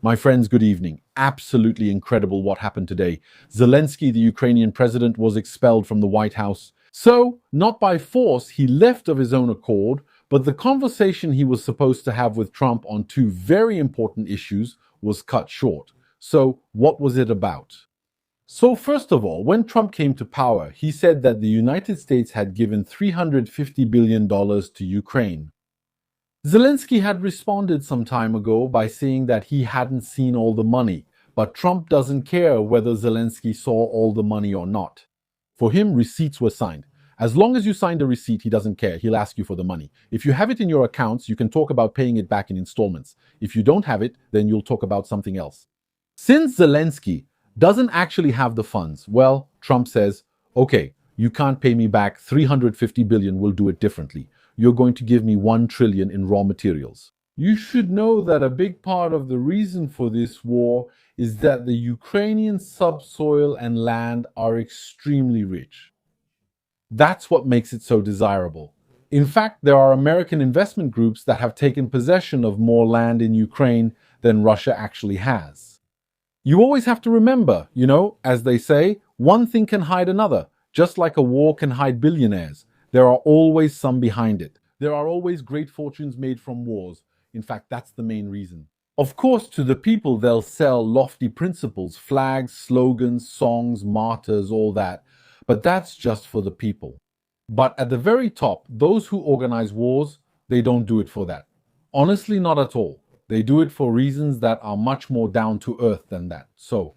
My friends, good evening. Absolutely incredible what happened today. Zelensky, the Ukrainian president, was expelled from the White House. So, not by force, he left of his own accord, but the conversation he was supposed to have with Trump on two very important issues was cut short. So, what was it about? So, first of all, when Trump came to power, he said that the United States had given $350 billion to Ukraine. Zelensky had responded some time ago by saying that he hadn't seen all the money, but Trump doesn't care whether Zelensky saw all the money or not. For him, receipts were signed. As long as you signed a receipt, he doesn't care. He'll ask you for the money. If you have it in your accounts, you can talk about paying it back in installments. If you don't have it, then you'll talk about something else. Since Zelensky doesn't actually have the funds, well, Trump says, okay, you can't pay me back 350 billion, we'll do it differently. You're going to give me 1 trillion in raw materials. You should know that a big part of the reason for this war is that the Ukrainian subsoil and land are extremely rich. That's what makes it so desirable. In fact, there are American investment groups that have taken possession of more land in Ukraine than Russia actually has. You always have to remember, as they say, one thing can hide another, just like a war can hide billionaires. There are always some behind it. There are always great fortunes made from wars. In fact, that's the main reason. Of course, to the people, they'll sell lofty principles, flags, slogans, songs, martyrs, all that. But that's just for the people. But at the very top, those who organize wars, they don't do it for that. Honestly, not at all. They do it for reasons that are much more down to earth than that. So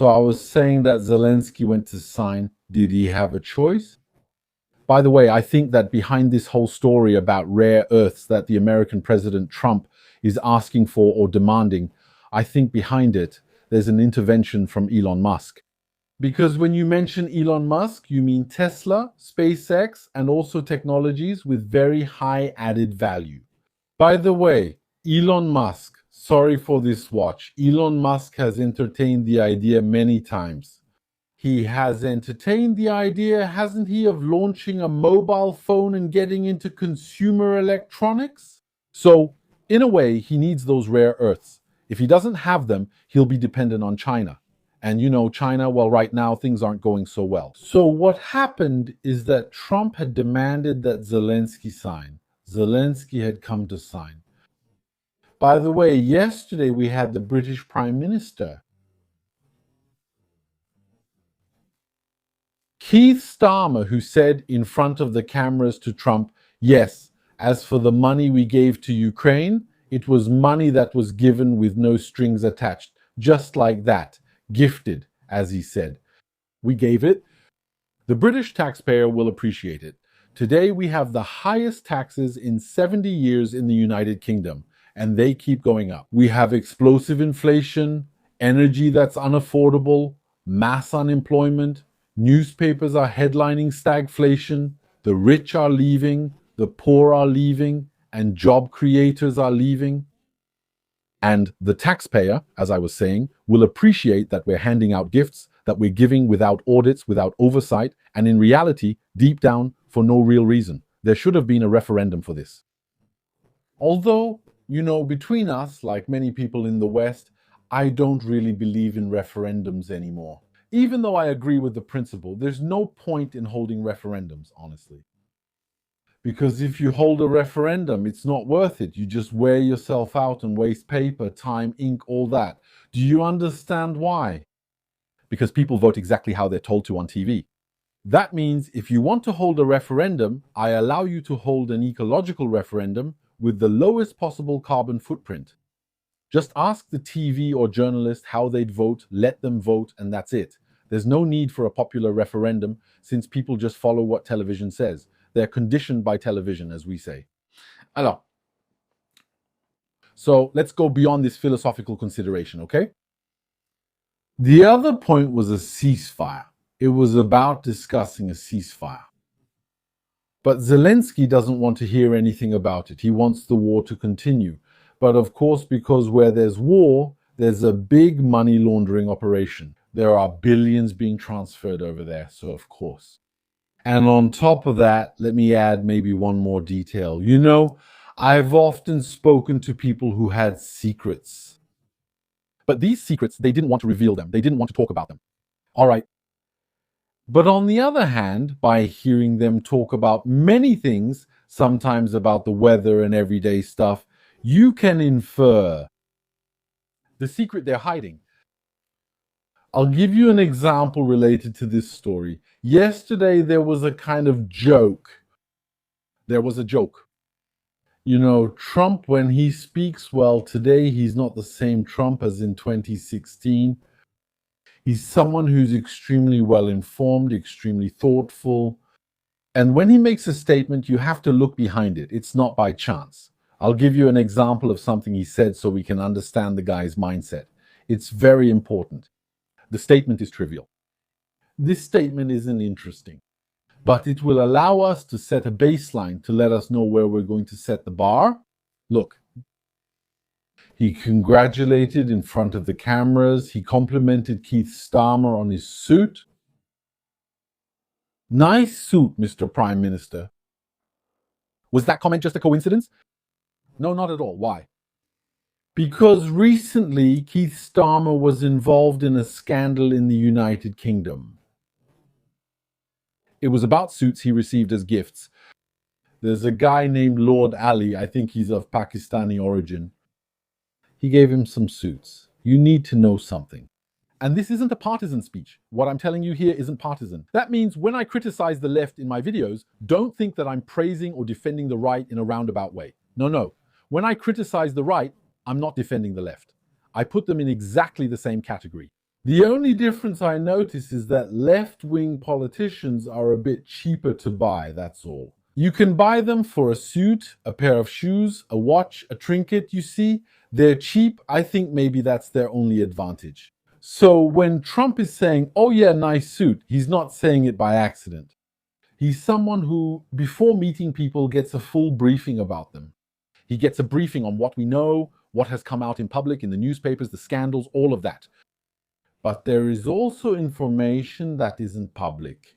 I was saying that Zelensky went to sign. Did he have a choice? By the way, I think that behind this whole story about rare earths that the American President Trump is asking for or demanding, I think behind it, there's an intervention from Elon Musk. Because when you mention Elon Musk, you mean Tesla, SpaceX, and also technologies with very high added value. By the way, Elon Musk, sorry for this watch, Elon Musk has entertained the idea many times. He has entertained the idea, hasn't he, of launching a mobile phone and getting into consumer electronics? So, in a way, he needs those rare earths. If he doesn't have them, he'll be dependent on China. And China, well, right now, things aren't going so well. So what happened is that Trump had demanded that Zelensky sign. Zelensky had come to sign. By the way, yesterday we had the British Prime Minister, Keith Starmer, who said in front of the cameras to Trump, yes, as for the money we gave to Ukraine, it was money that was given with no strings attached, just like that, gifted, as he said. We gave it. The British taxpayer will appreciate it. Today we have the highest taxes in 70 years in the United Kingdom, and they keep going up. We have explosive inflation, energy that's unaffordable, mass unemployment, newspapers are headlining stagflation, the rich are leaving, the poor are leaving, and job creators are leaving. And the taxpayer, as I was saying, will appreciate that we're handing out gifts, that we're giving without audits, without oversight, and in reality, deep down, for no real reason. There should have been a referendum for this. Although, between us, like many people in the West, I don't really believe in referendums anymore. Even though I agree with the principle, there's no point in holding referendums, honestly. Because if you hold a referendum, it's not worth it. You just wear yourself out and waste paper, time, ink, all that. Do you understand why? Because people vote exactly how they're told to on TV. That means if you want to hold a referendum, I allow you to hold an ecological referendum with the lowest possible carbon footprint. Just ask the TV or journalist how they'd vote, let them vote, and that's it. There's no need for a popular referendum since people just follow what television says. They're conditioned by television, as we say. Alors, so let's go beyond this philosophical consideration, okay? The other point was a ceasefire. It was about discussing a ceasefire. But Zelensky doesn't want to hear anything about it. He wants the war to continue. But of course, because where there's war, there's a big money laundering operation. There are billions being transferred over there, so of course. And on top of that, let me add maybe one more detail. I've often spoken to people who had secrets. But these secrets, they didn't want to reveal them. They didn't want to talk about them. All right. But on the other hand, by hearing them talk about many things, sometimes about the weather and everyday stuff, you can infer the secret they're hiding. I'll give you an example related to this story. Yesterday, there was a kind of joke. There was a joke. You know, Trump, when he speaks, well, today he's not the same Trump as in 2016. He's someone who's extremely well informed, extremely thoughtful. And when he makes a statement, you have to look behind it. It's not by chance. I'll give you an example of something he said so we can understand the guy's mindset. It's very important. The statement is trivial. This statement isn't interesting, but it will allow us to set a baseline to let us know where we're going to set the bar. Look, he congratulated in front of the cameras. He complimented Keith Starmer on his suit. Nice suit, Mr. Prime Minister. Was that comment just a coincidence? No, not at all. Why? Because recently Keith Starmer was involved in a scandal in the United Kingdom. It was about suits he received as gifts. There's a guy named Lord Ali, I think he's of Pakistani origin. He gave him some suits. You need to know something. And this isn't a partisan speech. What I'm telling you here isn't partisan. That means when I criticize the left in my videos, don't think that I'm praising or defending the right in a roundabout way. No. When I criticize the right, I'm not defending the left. I put them in exactly the same category. The only difference I notice is that left-wing politicians are a bit cheaper to buy, that's all. You can buy them for a suit, a pair of shoes, a watch, a trinket, you see. They're cheap. I think maybe that's their only advantage. So when Trump is saying, oh yeah, nice suit, he's not saying it by accident. He's someone who, before meeting people, gets a full briefing about them. He gets a briefing on what we know, what has come out in public, in the newspapers, the scandals, all of that. But there is also information that isn't public.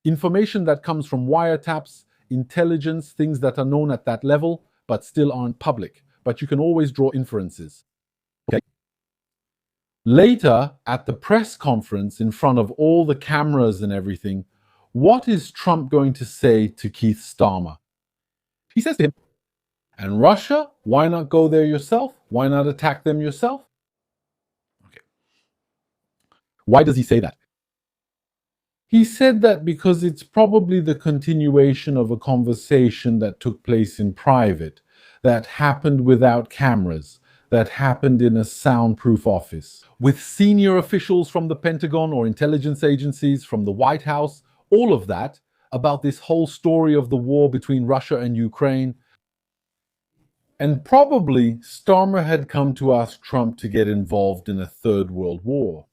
Information that comes from wiretaps, intelligence, things that are known at that level, but still aren't public. But you can always draw inferences. Okay? Later, at the press conference, in front of all the cameras and everything, what is Trump going to say to Keith Starmer? He says to him, and Russia, why not go there yourself? Why not attack them yourself? Okay. Why does he say that? He said that because it's probably the continuation of a conversation that took place in private, that happened without cameras, that happened in a soundproof office, with senior officials from the Pentagon or intelligence agencies, from the White House, all of that, about this whole story of the war between Russia and Ukraine. And probably Starmer had come to ask Trump to get involved in a third world war.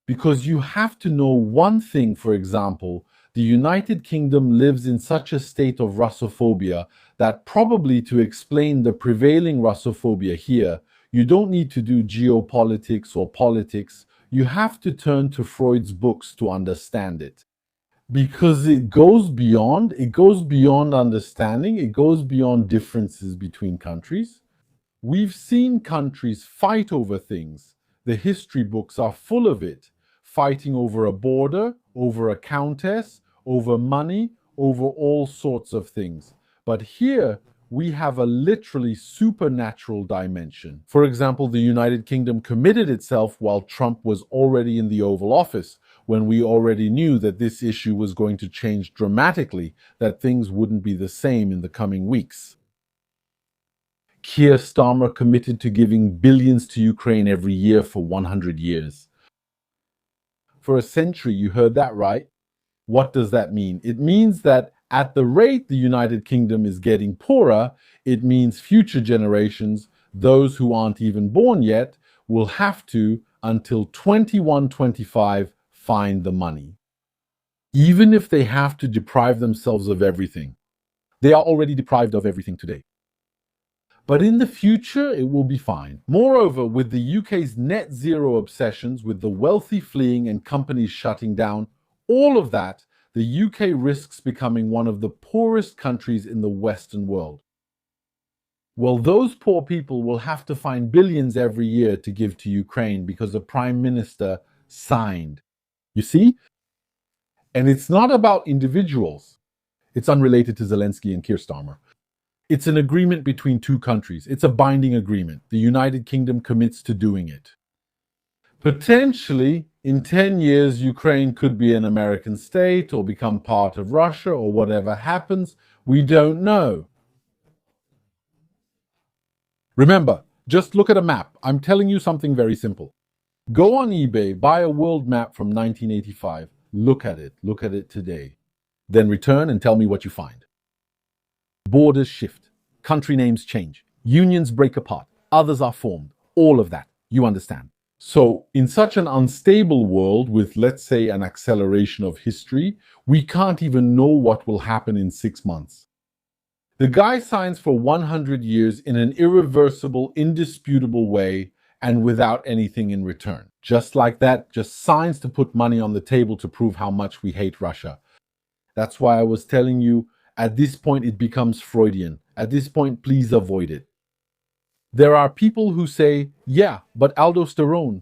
Because you have to know one thing, for example, the United Kingdom lives in such a state of Russophobia that probably to explain the prevailing Russophobia here, you don't need to do geopolitics or politics. You have to turn to Freud's books to understand it. Because it goes beyond understanding, it goes beyond differences between countries. We've seen countries fight over things. The history books are full of it. Fighting over a border, over a countess, over money, over all sorts of things. But here, we have a literally supernatural dimension. For example, the United Kingdom committed itself while Trump was already in the Oval Office, when we already knew that this issue was going to change dramatically, that things wouldn't be the same in the coming weeks. Keir Starmer committed to giving billions to Ukraine every year for 100 years. For a century, you heard that right. What does that mean? It means that at the rate the United Kingdom is getting poorer, it means future generations, those who aren't even born yet, will have to, until 2125, find the money. Even if they have to deprive themselves of everything. They are already deprived of everything today. But in the future, it will be fine. Moreover, with the UK's net zero obsessions, with the wealthy fleeing and companies shutting down, all of that, the UK risks becoming one of the poorest countries in the Western world. Well, those poor people will have to find billions every year to give to Ukraine because the prime minister signed. You see? And it's not about individuals. It's unrelated to Zelensky and Keir Starmer. It's an agreement between two countries. It's a binding agreement. The United Kingdom commits to doing it. Potentially, in 10 years, Ukraine could be an American state or become part of Russia or whatever happens. We don't know. Remember, just look at a map. I'm telling you something very simple. Go on eBay, buy a world map from 1985. Look at it today. Then return and tell me what you find. Borders shift, country names change, unions break apart, others are formed, all of that. You understand. So, in such an unstable world with, let's say, an acceleration of history, we can't even know what will happen in 6 months. The guy signs for 100 years in an irreversible, indisputable way and without anything in return. Just like that, just signs to put money on the table to prove how much we hate Russia. That's why I was telling you, at this point it becomes Freudian. At this point, please avoid it. There are people who say, yeah, but aldosterone,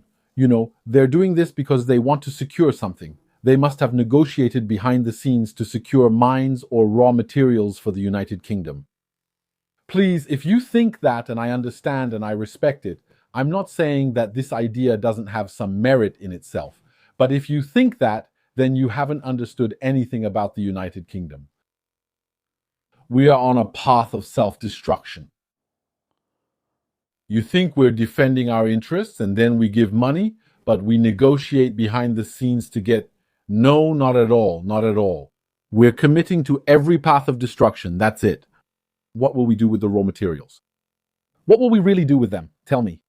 they're doing this because they want to secure something. They must have negotiated behind the scenes to secure mines or raw materials for the United Kingdom. Please, if you think that, and I understand and I respect it, I'm not saying that this idea doesn't have some merit in itself. But if you think that, then you haven't understood anything about the United Kingdom. We are on a path of self-destruction. You think we're defending our interests and then we give money, but we negotiate behind the scenes to get... No, not at all, not at all. We're committing to every path of destruction, that's it. What will we do with the raw materials? What will we really do with them? Tell me.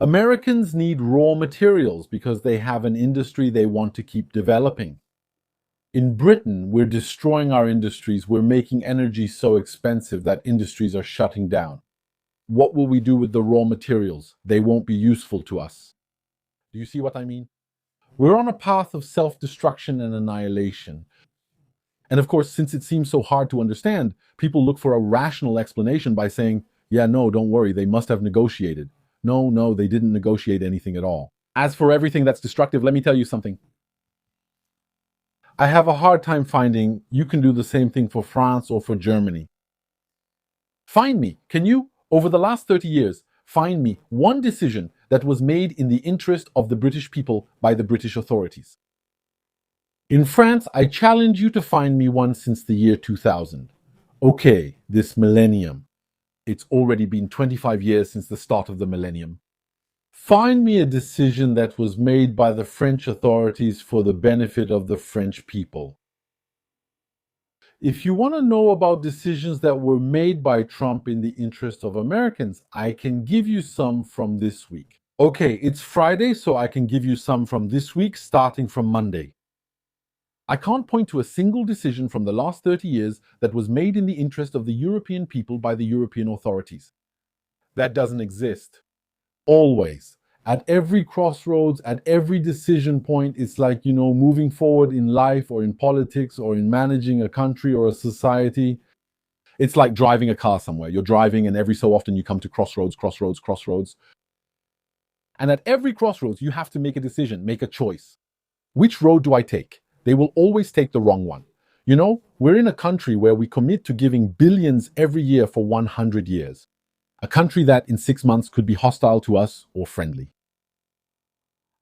Americans need raw materials because they have an industry they want to keep developing. In Britain, we're destroying our industries. We're making energy so expensive that industries are shutting down. What will we do with the raw materials? They won't be useful to us. Do you see what I mean? We're on a path of self-destruction and annihilation. And of course, since it seems so hard to understand, people look for a rational explanation by saying, yeah, no, don't worry, they must have negotiated. No, they didn't negotiate anything at all. As for everything that's destructive, let me tell you something. I have a hard time finding you can do the same thing for France or for Germany. Find me, can you, over the last 30 years, find me one decision that was made in the interest of the British people by the British authorities. In France, I challenge you to find me one since the year 2000. Okay, this millennium. It's already been 25 years since the start of the millennium. Find me a decision that was made by the French authorities for the benefit of the French people. If you want to know about decisions that were made by Trump in the interest of Americans, I can give you some from this week. Okay, it's Friday, so I can give you some from this week, starting from Monday. I can't point to a single decision from the last 30 years that was made in the interest of the European people by the European authorities. That doesn't exist. Always. At every crossroads, at every decision point, it's like, moving forward in life or in politics or in managing a country or a society. It's like driving a car somewhere. You're driving and every so often you come to crossroads. And at every crossroads, you have to make a decision, make a choice. Which road do I take? They will always take the wrong one. We're in a country where we commit to giving billions every year for 100 years. A country that in 6 months could be hostile to us or friendly.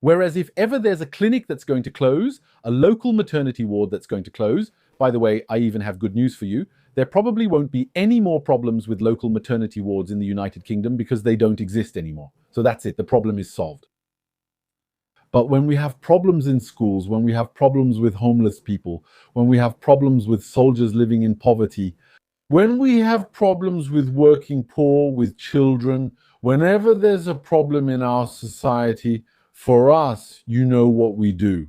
Whereas if ever there's a clinic that's going to close, a local maternity ward that's going to close, by the way, I even have good news for you, there probably won't be any more problems with local maternity wards in the United Kingdom because they don't exist anymore. So that's it, the problem is solved. But when we have problems in schools, when we have problems with homeless people, when we have problems with soldiers living in poverty, when we have problems with working poor, with children, whenever there's a problem in our society, for us, you know what we do.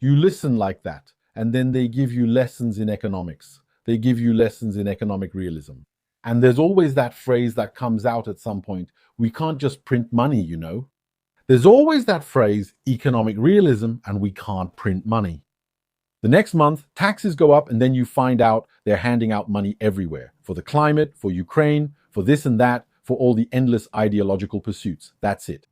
You listen like that, and then they give you lessons in economics. They give you lessons in economic realism. And there's always that phrase that comes out at some point. We can't just print money, There's always that phrase, economic realism, and we can't print money. The next month, taxes go up, and then you find out they're handing out money everywhere for the climate, for Ukraine, for this and that, for all the endless ideological pursuits. That's it.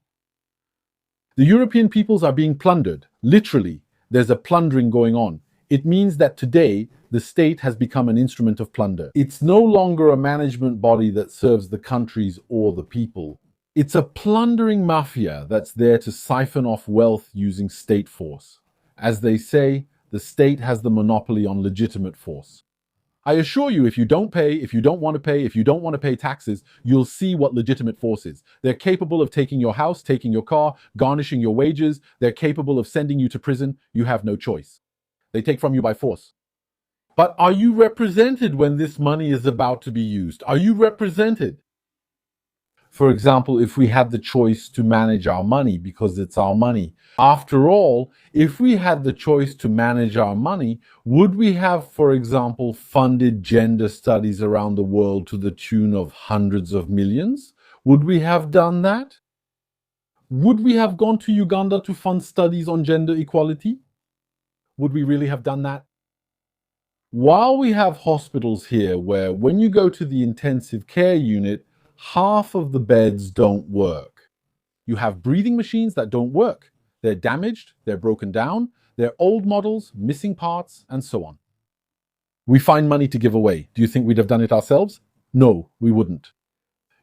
The European peoples are being plundered. Literally, there's a plundering going on. It means that today, the state has become an instrument of plunder. It's no longer a management body that serves the countries or the people. It's a plundering mafia that's there to siphon off wealth using state force. As they say, the state has the monopoly on legitimate force. I assure you, if you don't pay, if you don't want to pay, if you don't want to pay taxes, you'll see what legitimate force is. They're capable of taking your house, taking your car, garnishing your wages. They're capable of sending you to prison. You have no choice. They take from you by force. But are you represented when this money is about to be used? Are you represented? For example, if we had the choice to manage our money because it's our money. After all, if we had the choice to manage our money, would we have, for example, funded gender studies around the world to the tune of hundreds of millions? Would we have done that? Would we have gone to Uganda to fund studies on gender equality? Would we really have done that? While we have hospitals here where when you go to the intensive care unit, half of the beds don't work. You have breathing machines that don't work. They're damaged, they're broken down, they're old models, missing parts, and so on. We find money to give away. Do you think we'd have done it ourselves? No, we wouldn't.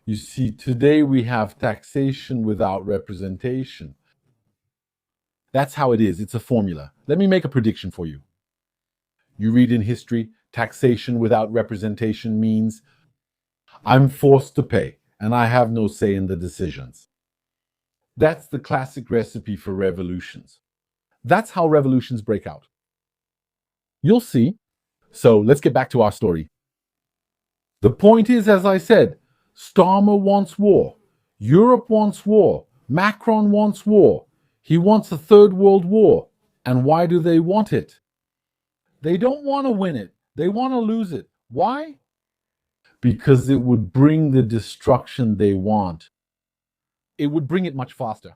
You see, today we have taxation without representation. That's how it is. It's a formula. Let me make a prediction for you. You read in history, taxation without representation means I'm forced to pay, and I have no say in the decisions. That's the classic recipe for revolutions. That's how revolutions break out. You'll see. So let's get back to our story. The point is, as I said, Starmer wants war. Europe wants war. Macron wants war. He wants a third world war. And why do they want it? They don't want to win it. They want to lose it. Why? Because it would bring the destruction they want. It would bring it much faster.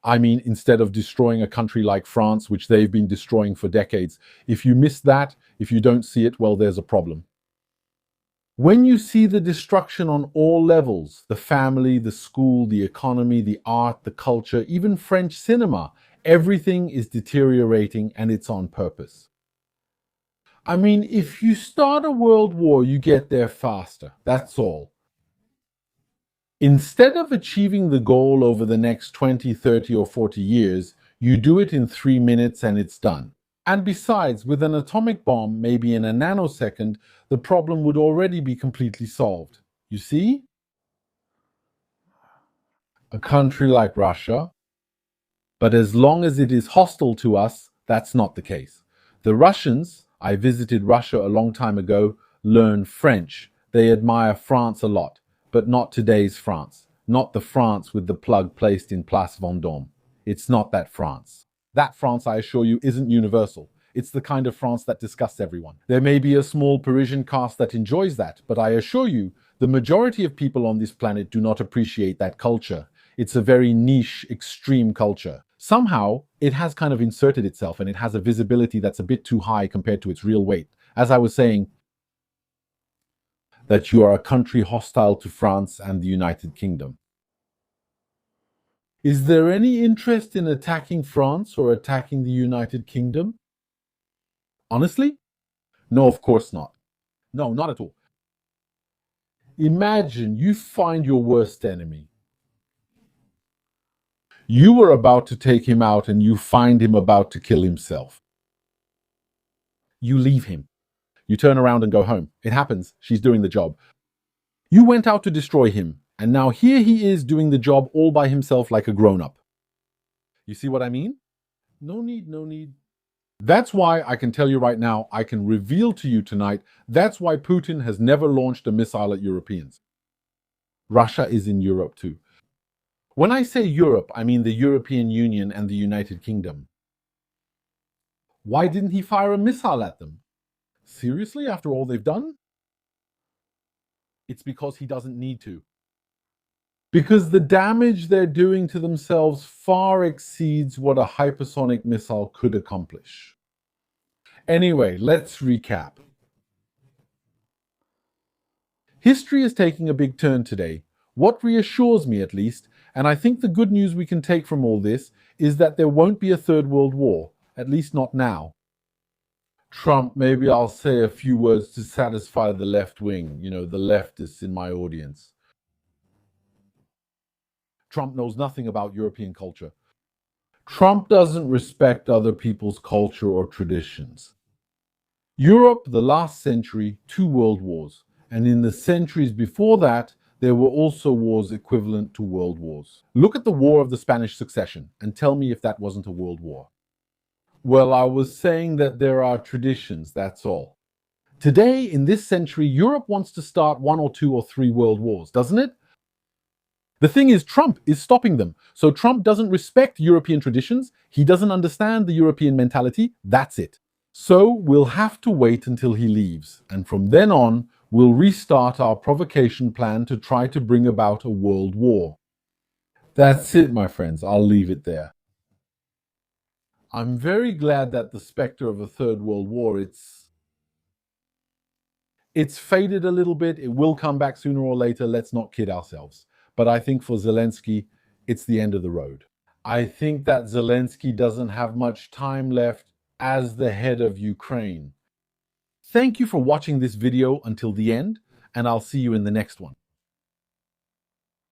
I mean, instead of destroying a country like France, which they've been destroying for decades, if you miss that, if you don't see it, well, there's a problem. When you see the destruction on all levels, the family, the school, the economy, the art, the culture, even French cinema, everything is deteriorating and it's on purpose. I mean, if you start a world war, you get there faster. That's all. Instead of achieving the goal over the next 20, 30, or 40 years, you do it in 3 minutes and it's done. And besides, with an atomic bomb, maybe in a nanosecond, the problem would already be completely solved. You see? A country like Russia. But as long as it is hostile to us, that's not the case. The Russians, I visited Russia a long time ago, learn French. They admire France a lot, but not today's France. Not the France with the plug placed in Place Vendôme. It's not that France. That France, I assure you, isn't universal. It's the kind of France that disgusts everyone. There may be a small Parisian caste that enjoys that, but I assure you, the majority of people on this planet do not appreciate that culture. It's a very niche, extreme culture. Somehow, it has kind of inserted itself and it has a visibility that's a bit too high compared to its real weight. As I was saying, that you are a country hostile to France and the United Kingdom. Is there any interest in attacking France or attacking the United Kingdom? Honestly? No, of course not. No, not at all. Imagine you find your worst enemy. You were about to take him out and you find him about to kill himself. You leave him. You turn around and go home. It happens. She's doing the job. You went out to destroy him, and now here he is doing the job all by himself like a grown-up. You see what I mean? No need, no need. That's why I can tell you right now, I can reveal to you tonight, that's why Putin has never launched a missile at Europeans. Russia is in Europe too. When I say Europe, I mean the European Union and the United Kingdom. Why didn't he fire a missile at them? Seriously, after all they've done? It's because he doesn't need to. Because the damage they're doing to themselves far exceeds what a hypersonic missile could accomplish. Anyway, let's recap. History is taking a big turn today. What reassures me, at least, and I think the good news we can take from all this, is that there won't be a third world war, at least not now. Trump, maybe I'll say a few words to satisfy the left wing, the leftists in my audience. Trump knows nothing about European culture. Trump doesn't respect other people's culture or traditions. Europe, the last century, 2 world wars. And in the centuries before that, there were also wars equivalent to world wars. Look at the War of the Spanish Succession and tell me if that wasn't a world war. Well, I was saying that there are traditions, that's all. Today, in this century, Europe wants to start 1 or 2 or 3 world wars, doesn't it? The thing is, Trump is stopping them. So Trump doesn't respect European traditions. He doesn't understand the European mentality. That's it. So we'll have to wait until he leaves. And from then on, we'll restart our provocation plan to try to bring about a world war. That's it, my friends. I'll leave it there. I'm very glad that the specter of a third world war, it's faded a little bit. It will come back sooner or later. Let's not kid ourselves. But I think for Zelensky, it's the end of the road. I think that Zelensky doesn't have much time left as the head of Ukraine. Thank you for watching this video until the end, and I'll see you in the next one.